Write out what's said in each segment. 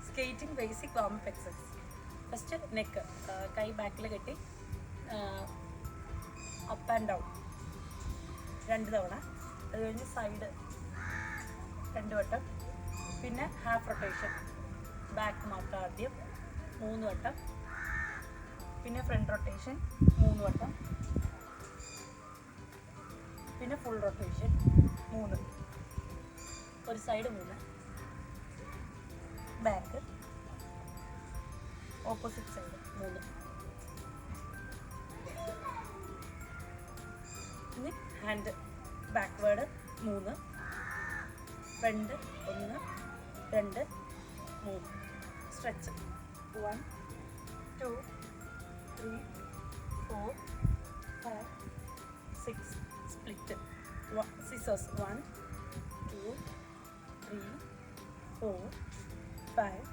Skating basic warm up exercise. First neck, കൈ ബാക്കിൽ കെട്ടി അപ്പ് ആൻഡ് ഡൗൺ 2 തവണ. അത് കഴിഞ്ഞ് സൈഡ് 2 വട്ടം. പിന്നെ ഹാഫ് റൊട്ടേഷൻ, ബാക്ക് മാത്രം ആദ്യം 3 വട്ടം. പിന്നെ ഫ്രണ്ട് റൊട്ടേഷൻ 3 വട്ടം. പിന്നെ ഫുൾ റൊട്ടേഷൻ 3. ഒരു സൈഡ് 3, ബാക്ക് ഓപ്പോസിറ്റ് സൈഡ് 3. ഇനി hand backward 3, front 1, 2, 3. Stretch 1, 2, 3, 4, 5, 6. Split scissors 1, 2, 3, 4, 5,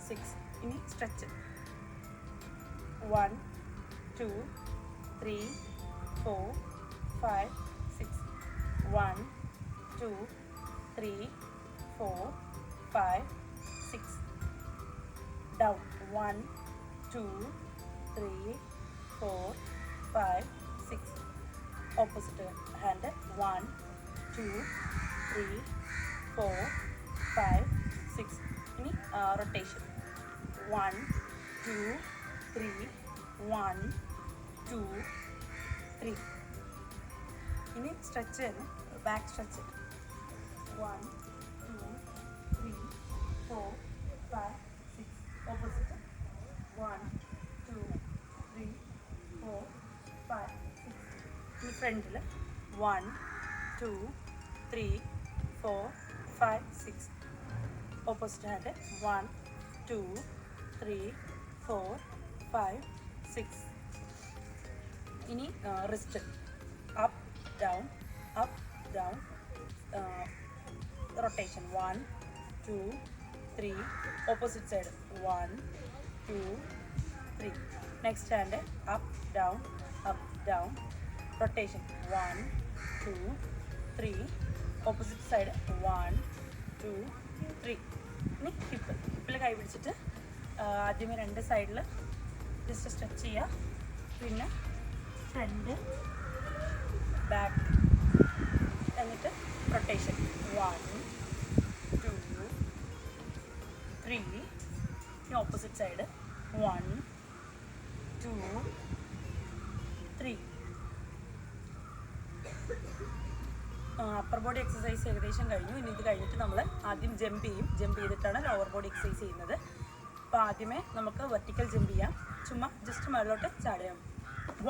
6. ഇനി സ്ട്രെച്ച് 1, 2, 3, 4, 5, 6. 1, 2, 3, 4, 5, 6. Down 1, 2, 3, 4, 5, 6. Opposite hand 1, 2, 3, 4, 5, 6. ഇനി റൊട്ടേഷൻ 1, 2, 3, 1, 2, 3. ഇനി സ്ട്രെച്ച് തന്നെ, ബാക്ക് സ്ട്രെച്ച് 1, 2, 3, 4, 5, 6. ഓപ്പോസിറ്റ് 1, 2, 3, 4, 5, 6. ഇനി ഫ്രണ്ടിൽ 1, 2, 3, 4, 5, 6. Opposite hand 1, 2, 3, 4, 5, 6. ഇനി wrist up down, up down. Rotation 1, 2, 3. Opposite side 1, 2, 3. Next hand up down, up down. Rotation 1, 2, 3. Opposite side 1, 2, 3. ഇനി ഹിപ്പിൽ കൈ പിടിച്ചിട്ട് ആദ്യമേ 2 സൈഡിൽ ജസ്റ്റ് സ്ട്രെച്ച് ചെയ്യുക. പിന്നെ ഫ്രണ്ട് ബാക്ക്, എന്നിട്ട് റൊട്ടേഷൻ 1, 2, 3. ഇനി opposite side 1, 2, 3. Upper body exercise ഏകദേശം കഴിഞ്ഞു. ഇനി ഇത് കഴിഞ്ഞിട്ട് നമ്മൾ ആദ്യം ജമ്പ് ചെയ്യും. ജമ്പ് ചെയ്തിട്ടാണ് ലോവർ ബോഡി എക്സസൈസ് ചെയ്യുന്നത്. അപ്പോൾ ആദ്യമേ നമുക്ക് വെർട്ടിക്കൽ ജമ്പ് ചെയ്യാം. ചുമ്മാ ജസ്റ്റ് മുകളിലോട്ട് ചാടാം.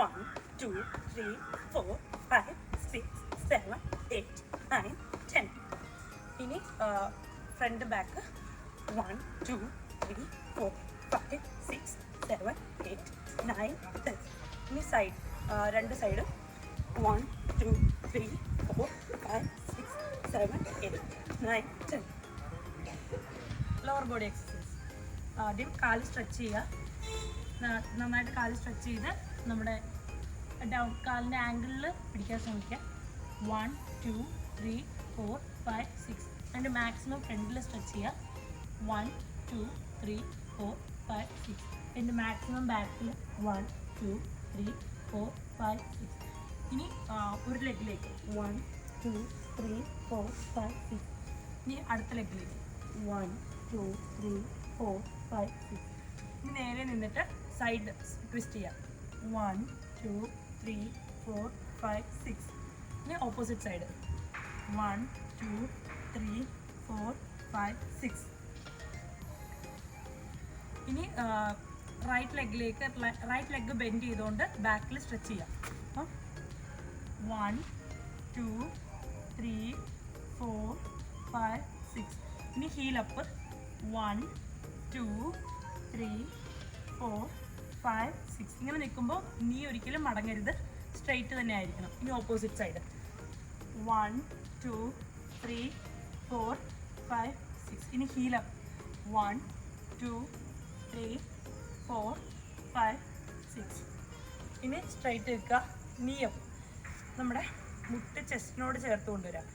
1, 2, 3, 4, 5, 6, 7, 8, 9, 10. ഇനി ഫ്രണ്ട് ബാക്ക് 1, 2, 3, 4, 5, 6, 7, 8, 9, 10. ഇനി side 2 side 1, 2, 3, 4, 5, 6, 7, 8, 9, 10. Lower body exercise. ആദ്യം കാല് സ്ട്രെച്ച് ചെയ്യുക. നന്നായിട്ട് കാല് സ്ട്രെച്ച് ചെയ്ത് നമ്മുടെ ഡൗൺ കാലിൻ്റെ ആംഗിളിൽ പിടിക്കാൻ ശ്രമിക്കുക. 1, 2, 3, 4, 5, 6. അതിൻ്റെ മാക്സിമം ഫ്രണ്ടിൽ സ്ട്രെച്ച് ചെയ്യുക. 1, 2, 3, 4, 5, 6. അതിൻ്റെ മാക്സിമം ബാക്കിൽ 1, 2, 3, 4, 5, 6. ഇനി ഒരു ലെഗിലേക്ക് 1, 2, 3, 4, 5, 6. ഇനി അടുത്ത ലെഗിലേക്ക് 1, 2, 3, 4, 5, 6. ഇനി നേരെ നിന്നിട്ട് സൈഡ് ട്വിസ്റ്റ് ചെയ്യാം. 1, 2, 3, 4, 5, 6. ഇനി ഓപ്പോസിറ്റ് സൈഡ് 1, 2, 3, 4, 5, 6. ഇനി റൈറ്റ് ലെഗ് ബെൻഡ് ചെയ്തുകൊണ്ട് ബാക്കിൽ സ്ട്രെച്ച് ചെയ്യാം. 1, 2, 3, 4, 5, 6. ഇനി ഹീൽ അപ്പ് 1, 2, 3, 4, 5, 6. ഇങ്ങനെ നിൽക്കുമ്പോൾ നീ ഒരിക്കലും മടങ്ങരുത്, സ്ട്രെയിറ്റ് തന്നെ ആയിരിക്കണം. ഇനി ഓപ്പോസിറ്റ് സൈഡ് 1, 2, 3, 4, 5, 6. ഇനി ഹീൽ അപ്പ് 1, 2, 3, 4, 5, 6. ഇനി സ്ട്രെയിറ്റ് വെക്കുക. നീ അപ്പ് നമ്മുടെ മുട്ട് ചെസ്റ്റിനോട് ചേർത്ത് കൊണ്ടുവരാം.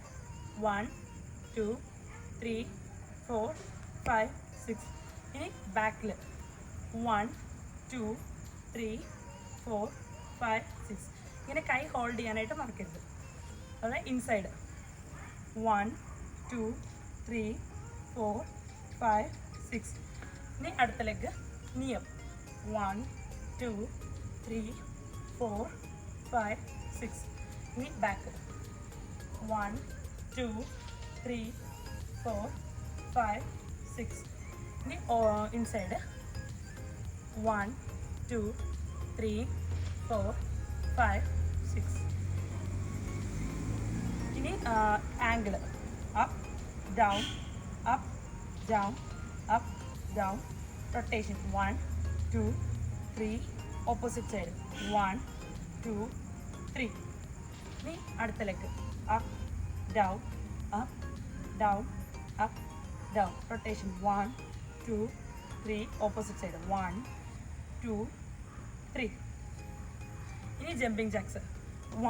1, 2, 3, 4, 5, 6. ഇനി ബാക്കിൽ 1 2 3 4 5 6. ഇങ്ങനെ കൈ ഹോൾഡ് ചെയ്യാനായിട്ട് മറക്കരുത്. അത് ഇൻസൈഡ് 1 2 3 4 5 6. ഇനി അടുത്ത ലെഗ് നിയം 1 2 3 4 5 6. ഇനി ബാക്ക് 1 2 3 4 5 6. ഇനി ഇൻസൈഡ് 1 2 3 4 5 6. ഇനി angle up down up down up down. Rotation 1 2 3. Opposite side 1 2 3. ഇനി അടുത്ത leg up down up down up down. Rotation 1 2 3. Opposite side 1 2 3. ഇനി ജമ്പിങ് ജാക്സ്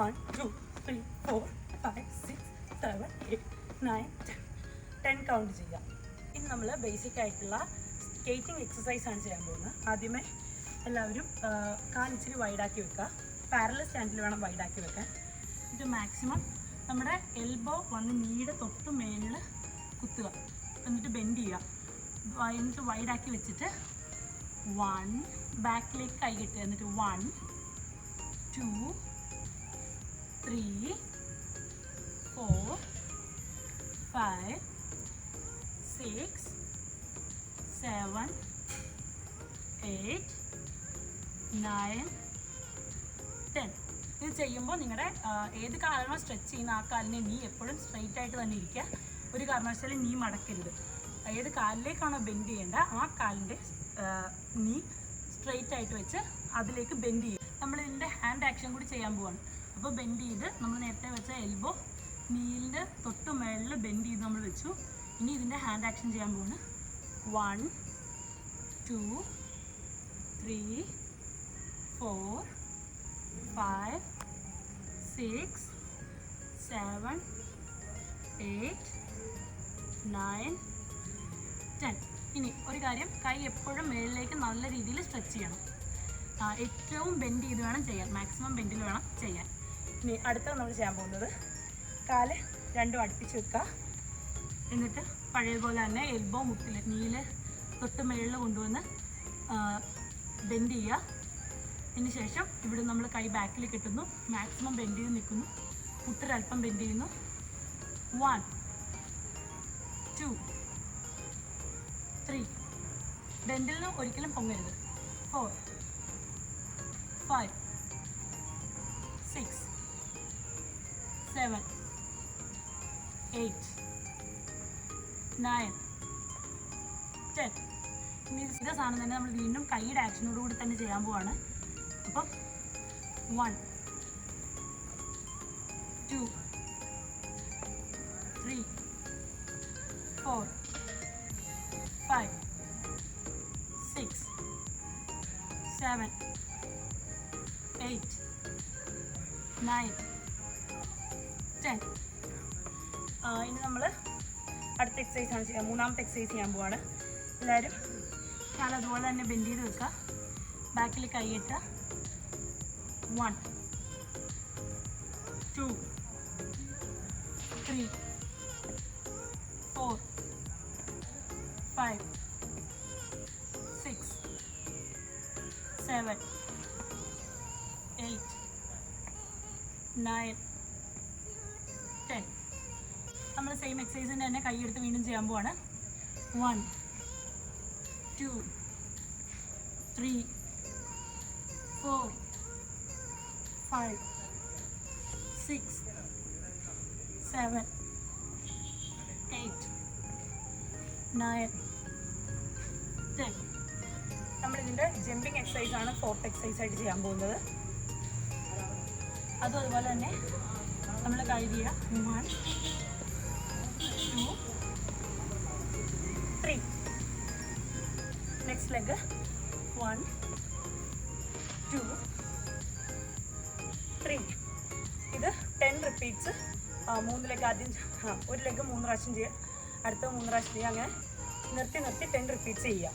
1 2 3 4 5 6 7 8 9 10 കൗണ്ട് ചെയ്യാം. ഇനി നമ്മൾ ബേസിക് ആയിട്ടുള്ള സ്കേറ്റിംഗ് എക്സസൈസ് ആണ് ചെയ്യാൻ പോകുന്നത്. ആദ്യമേ എല്ലാവരും കാലിച്ചിരി വൈഡാക്കി വെക്കുക. പാരലൽ സ്റ്റാൻഡിൽ വേണം വൈഡാക്കി വെക്കാൻ. ഇത് മാക്സിമം നമ്മുടെ എൽബോ വന്ന് നീടെ തൊട്ട് മേലിൽ കുത്തുക. എന്നിട്ട് ബെൻഡ് ചെയ്യുക. എന്നിട്ട് വൈഡാക്കി വെച്ചിട്ട് 1 ബാക്കിലേക്ക് കൈ കെട്ടുക. എന്നിട്ട് 1 2 3 4 5 6 7 8 9 10. ഇത് ചെയ്യുമ്പോൾ നിങ്ങളുടെ ഏത് കാലാണോ സ്ട്രെച്ച് ചെയ്യുന്ന ആ കാലിനെ നീ എപ്പോഴും സ്ട്രെയിറ്റ് ആയിട്ട് തന്നെ ഇരിക്കുക. ഒരു കാരണവശാലും നീ മടക്കരുത്. ഏത് കാലിലേക്കാണോ ബെൻഡ് ചെയ്യേണ്ട ആ കാലിൻ്റെ നീ സ്ട്രെയിറ്റ് ആയിട്ട് വെച്ച് അതിലേക്ക് ബെൻഡ് ചെയ്യും. നമ്മൾ ഇതിൻ്റെ ഹാൻഡ് ആക്ഷൻ കൂടി ചെയ്യാൻ പോവാണ്. അപ്പോൾ ബെൻഡ് ചെയ്ത് നമ്മൾ നേരത്തെ വെച്ച എൽബോ നീലിൻ്റെ തൊട്ട് മേളിൽ ബെൻഡ് ചെയ്ത് നമ്മൾ വെച്ചു. ഇനി ഇതിൻ്റെ ഹാൻഡ് ആക്ഷൻ ചെയ്യാൻ പോവാണ്. 1 2 3 4 5 6 7 8 9 10. ഇനി ഒരു കാര്യം, കൈ എപ്പോഴും മേളിലേക്ക് നല്ല രീതിയിൽ സ്ട്രെച്ച് ചെയ്യണം. ഏറ്റവും ബെൻഡ് ചെയ്ത് വേണം ചെയ്യാൻ. മാക്സിമം ബെൻഡിൽ വേണം ചെയ്യാൻ. ഇനി അടുത്തത് നമ്മൾ ചെയ്യാൻ പോകുന്നത് കാല് രണ്ടും അടുപ്പിച്ച് വെക്കുക. എന്നിട്ട് പഴയപോലെ തന്നെ എൽബോ മുട്ടിൽ നീല് തൊട്ട് മേളിൽ കൊണ്ടുവന്ന് ബെൻഡ് ചെയ്യുക. അതിന് ശേഷം ഇവിടെ നമ്മൾ കൈ ബാക്കിൽ കെട്ടുന്നു. മാക്സിമം ബെൻഡ് ചെയ്ത് നിൽക്കുന്നു. മുട്ടൊരൽപ്പം ബെൻഡ് ചെയ്യുന്നു. 1 2 3. ബെൻഡിൽ നിന്ന് ഒരിക്കലും പൊങ്ങരുത്. 4 5 6 7 8 9 10. ഇനി ഇതേ സാധനം തന്നെ നമ്മൾ വീണ്ടും കൈയുടെ ആക്ഷനോട് കൂടി തന്നെ ചെയ്യാൻ പോവാണ്. അപ്പം 1 2 3 4 5 6 7 8 9 10. ഇനി നമ്മൾ അടുത്ത എക്സസൈസ് ആണ് ചെയ്യാം. മൂന്നാമത്തെ എക്സസൈസ് ചെയ്യാൻ പോവാണ്. എല്ലാവരും കാല് അതുപോലെ തന്നെ ബെൻഡ് ചെയ്ത് വെക്കുക. ബാക്കിൽ കൈയിട്ട് 1 2 3 4 5 6 7 8 9 10. നമ്മൾ സെയിം എക്സസൈസിൻ്റെ തന്നെ കൈയെടുത്ത് വീണ്ടും ചെയ്യാൻ പോവാണ്. 1 2 3 4 5 6 7 8 9 10. നമ്മളിതിൻ്റെ ജമ്പിങ് എക്സസൈസ് ആണ് ഫോർത്ത് എക്സസൈസ് ആയിട്ട് ചെയ്യാൻ പോകുന്നത്. അതും അതുപോലെ തന്നെ നമ്മൾ കഴുകിയ 1 2 3. Next leg 1 2 3. ഇത് 10 റിപ്പീറ്റ്സ്. 3 ലെഗ് ആദ്യം ഒരു ലെഗ് 3 പ്രാവശ്യം ചെയ്യുക, അടുത്ത 3 പ്രാവശ്യം ചെയ്യുക. അങ്ങനെ നിർത്തി നിർത്തി 10 റിപ്പീറ്റ്സ് ചെയ്യുക.